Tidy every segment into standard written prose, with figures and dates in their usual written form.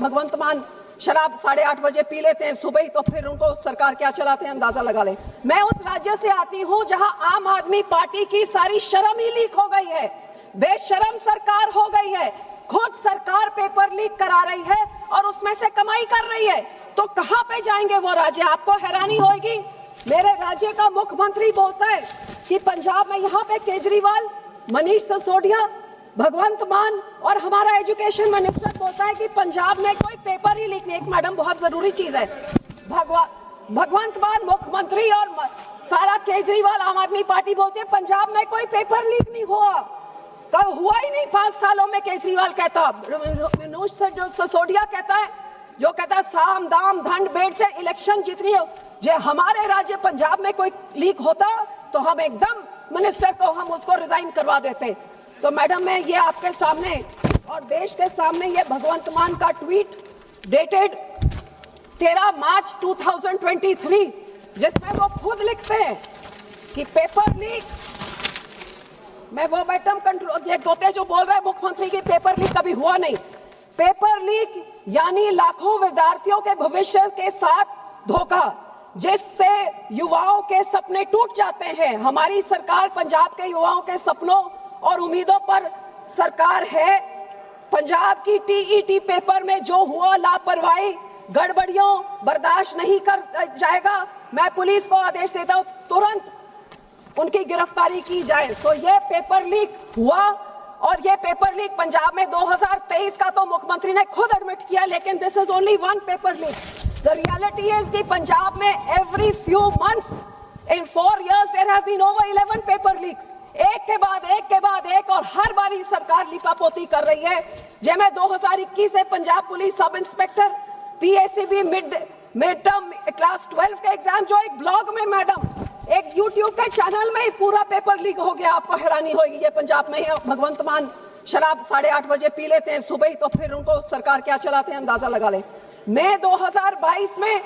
भगवंत मान शराब 8:30 बजे पी लेते हैं सुबह ही, तो फिर उनको सरकार क्या चलाते हैं अंदाजा लगा लें। मैं उस राज्य से आती हूं जहां आम आदमी पार्टी की सारी शर्म ही लीक हो गई है, बेशर्म सरकार हो गई है, खुद सरकार पेपर लीक करा रही है और उसमें से कमाई कर रही है। तो कहां पे जाएंगे वो राज्य? आपको हैरानी होगी, मेरे राज्य का मुख्यमंत्री बोलता है कि पंजाब में यहाँ पे केजरीवाल, मनीष सिसोदिया, भगवंत मान और हमारा एजुकेशन मिनिस्टर बोलता है कि पंजाब में कोई पेपर ही लीक नहीं। एक मैडम बहुत जरूरी चीज है, भगवंत मान मुख्यमंत्री और सारा केजरीवाल आम आदमी पार्टी बोलते हैं पंजाब में कोई पेपर लीक नहीं हुआ, कब हुआ ही नहीं 5 सालों में। केजरीवाल कहता, मनीष सिसोदिया कहता है, जो कहता है साम दाम दंड भेंट से इलेक्शन जितनी हो, जो हमारे राज्य पंजाब में कोई लीक होता तो हम एकदम मिनिस्टर को हम उसको रिजाइन करवा देते। तो मैडम मैं ये आपके सामने और देश के सामने ये भगवंत मान का ट्वीट डेटेड 13 मार्च 2023, जिसमें वो खुद लिखते हैं कि पेपर लीक, मैं वो मैडम कंट्रोल ये गोते जो बोल रहे हैं मुख्यमंत्री की पेपर लीक कभी हुआ नहीं। पेपर लीक यानी लाखों विद्यार्थियों के भविष्य के साथ धोखा, जिससे युवाओं के सपने टूट जाते हैं। हमारी सरकार पंजाब के युवाओं के सपनों और उम्मीदों पर सरकार है। पंजाब की टीईटी पेपर में जो हुआ लापरवाही, गड़बड़ियों बर्दाश्त नहीं कर जाएगा। मैं पुलिस को आदेश देता हूं तुरंत उनकी गिरफ्तारी की जाए। सो ये पेपर लीक हुआ और ये पेपर लीक पंजाब में 2023 का तो मुख्यमंत्री ने खुद एडमिट किया, लेकिन this is only one paper leak. The reality is कि पंजाब में every few months in 4 years there have been over 11 paper leaks, एक के बाद एक, और हर बारी सरकार लिपापोती कर रही है। जब मैं 2021 से Punjab police sub inspector PACB mid term class 12 के एग्जाम, जो एक ब्लॉग में मैडम एक यूट्यूब के चैनल में ही पूरा पेपर लीक हो गया। आपको हैरानी होगी, ये पंजाब में भगवंत मान शराब 8:30 बजे पी लेते हैं सुबह ही, तो फिर उनको सरकार क्या चलाते हैं अंदाजा लगा लें। मई 2022 में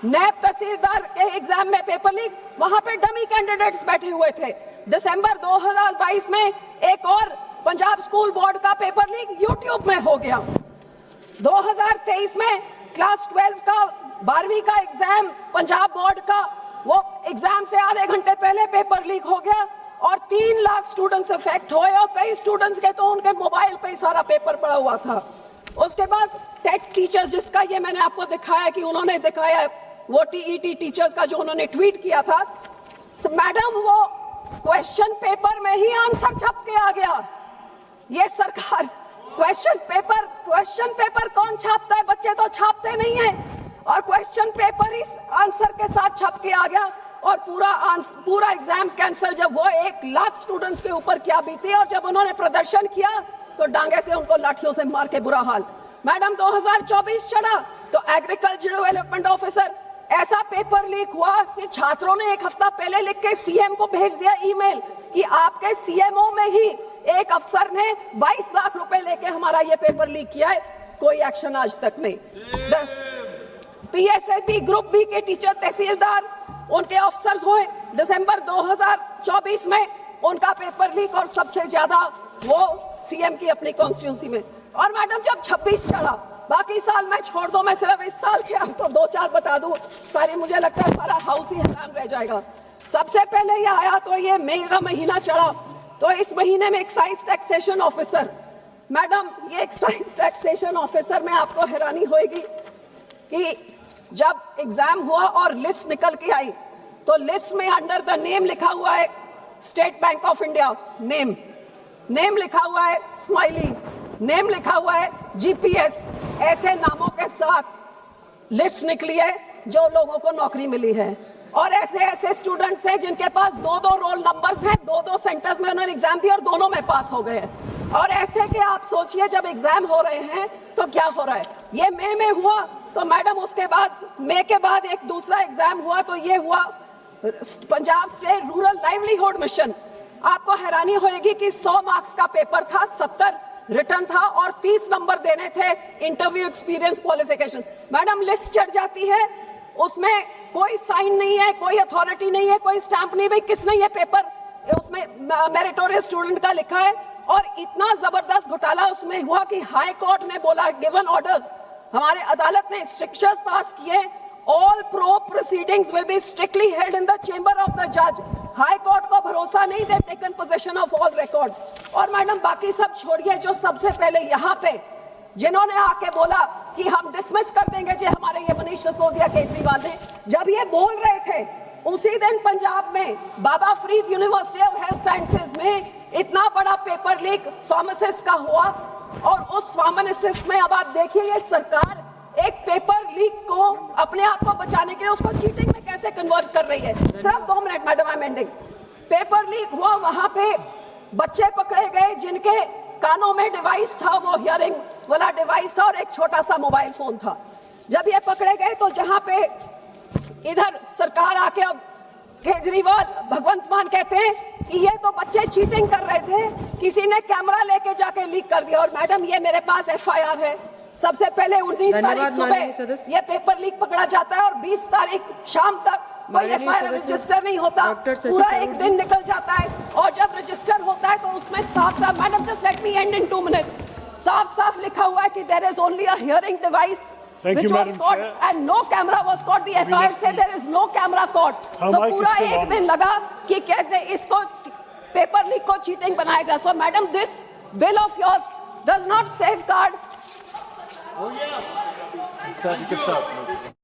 नैब तहसीलदार के एग्जाम में पेपर लीक, वहां पे डमी कैंडिडेट्स बैठे हुए थे। दिसंबर 2022 में एक और पंजाब स्कूल बोर्ड का पेपर लीक यूट्यूब में हो गया। 2023 में क्लास 12 का 12वीं का एग्जाम पंजाब बोर्ड का, वो एग्जाम से आधे घंटे पहले पेपर लीक हो गया और 3 लाख स्टूडेंट्स इफेक्ट हुए और कई स्टूडेंट्स के तो उनके मोबाइल पे ही सारा पेपर पड़ा हुआ था। उसके बाद टेट टीचर्स, जिसका ये मैंने आपको दिखाया कि उन्होंने दिखाया वो टीईटी टीचर्स का जो उन्होंने ट्वीट किया था, मैडम वो क्वेश्चन पेपर में ही आंसर छप के आ गया। ये सरकार क्वेश्चन पेपर कौन छापता है? बच्चे तो छापते नहीं है, और क्वेश्चन पेपर इस आंसर के साथ छप के आ गया और पूरा एग्जाम कैंसिल। जब वो 1 लाख स्टूडेंट्स के ऊपर क्या बीती, और जब उन्होंने प्रदर्शन किया तो डांगे से उनको लाठियों से मार के बुरा हाल। मैडम 2024 चढ़ा तो एग्रीकल्चर डेवलपमेंट ऑफिसर, ऐसा पेपर लीक हुआ कि छात्रों ने 1 हफ्ता पहले लिख के सीएम को भेज दिया ईमेल कि आपके सीएमओ में ही एक अफसर ने 22 लाख रुपए लेके हमारा ये पेपर लीक किया है, कोई एक्शन आज तक नहीं। पीएसएलवी ग्रुप बी के टीचर तहसीलदार, उनके अफसर्स हुए दिसंबर 2024 में उनका पेपर लीक, और सबसे ज्यादा वो सीएम की अपनी कॉन्स्टिट्यूंसी में। और मैडम जब 26 चढ़ा, बाकी साल मैं छोड़ दो, मैं सिर्फ इस साल के आपको 2-4 बता दूं, सारी मुझे लगता है सारा हाउस ही हैरान रह जाएगा। सबसे पहले ये आया तो ये मई का महीना चढ़ा, तो इस महीने में एक्साइज टैक्सेशन ऑफिसर, मैडम ये एक्साइज टैक्सेशन ऑफिसर में आपको हैरानी होगी कि जब एग्जाम हुआ और लिस्ट निकल के आई तो लिस्ट में अंडर द नेम लिखा हुआ है state bank of India, name लिखा हुआ है स्माइली, नेम लिखा हुआ है जीपीएस, ऐसे नामों के साथ लिस्ट निकली है जो लोगों को नौकरी मिली है। और ऐसे स्टूडेंट्स हैं जिनके पास 2-2 रोल नंबर्स हैं, 2-2 सेंटर्स में उन्होंने एग्जाम दिया और दोनों में पास हो गए हैं। और ऐसे कि आप सोचिए जब एग्जाम हो रहे हैं तो क्या हो रहा है। ये मई में हुआ तो मैडम उसके बाद मई के बाद एक दूसरा एग्जाम हुआ, तो ये हुआ Punjab state rural livelihood mission. आपको हैरानी होगी कि 100 मार्क्स का पेपर था, 70 रिटर्न था और 30 नंबर देने थे interview experience qualification. Madam list चढ़ जाती है, उसमें कोई साइन नहीं है, कोई अथॉरिटी नहीं है, कोई स्टैंप नहीं, भाई किसने ये पेपर उसमें मेरिटोरियस स्टूडेंट का लिखा है। और इतना जबरदस्त घोटाला उसमें हुआ कि हाई कोर्ट ने बोला गिवन ऑर्डर्स, हमारे अदालत ने स्ट्रिक्चर्स पास किए, all probe proceedings will be strictly held in the chamber of the जज। हाई कोर्ट को भरोसा नहीं, दे taken possession of all record. और मैडम बाकी सब छोड़िए, जो सबसे पहले यहाँ पे जिन्होंने आके बोला कि हम डिसमिस कर देंगे, जो हमारे ये मनीष सिसोदिया केजरीवाल ने जब ये बोल रहे थे, उसी दिन पंजाब में Baba Farid university of health sciences में इतना बड़ा पेपर लीक फार्मासिस्ट का हुआ। और उस फार्मासिस्ट में अब आप देखिए, ये सरकार एक पेपर लीक को अपने आप को बचाने के लिए उसको चीटिंग में कैसे कन्वर्ट कर रही है। सिर्फ 2 minute madam, I am ending. Paper leak हुआ, वहां पे बच्चे पकड़े गए जिनके कानों में डिवाइस था, वो हियरिंग वाला डिवाइस था, और एक छोटा सा मोबाइल फोन था। जब ये पकड़े गए तो जहां पे इधर सरकार आके अब केजरीवाल भगवंत मान कहते हैं कि ये तो बच्चे चीटिंग कर रहे थे, किसी ने कैमरा लेके जाके लीक कर दिया। और मैडम ये मेरे पास FIR है, सबसे पहले 19 तारीख सुबह ये पेपर लीक पकड़ा जाता है और 20 तारीख शाम तक कोई FIR रजिस्टर नहीं होता, पूरा एक दिन निकल जाता है। और जब रजिस्टर होता है तो उसमें साफ साफ, madam just let me end in 2 minutes, साफ साफ लिखा हुआ है कि there is only a hearing device which was caught and no camera was caught. The FIR said there is no camera caught. So पूरा एक दिन लगा कि कैसे इसको पेपर लीक को चीटिंग बनाया जाए। So madam, this bill of yours does not safeguard. Oh yeah. You can start.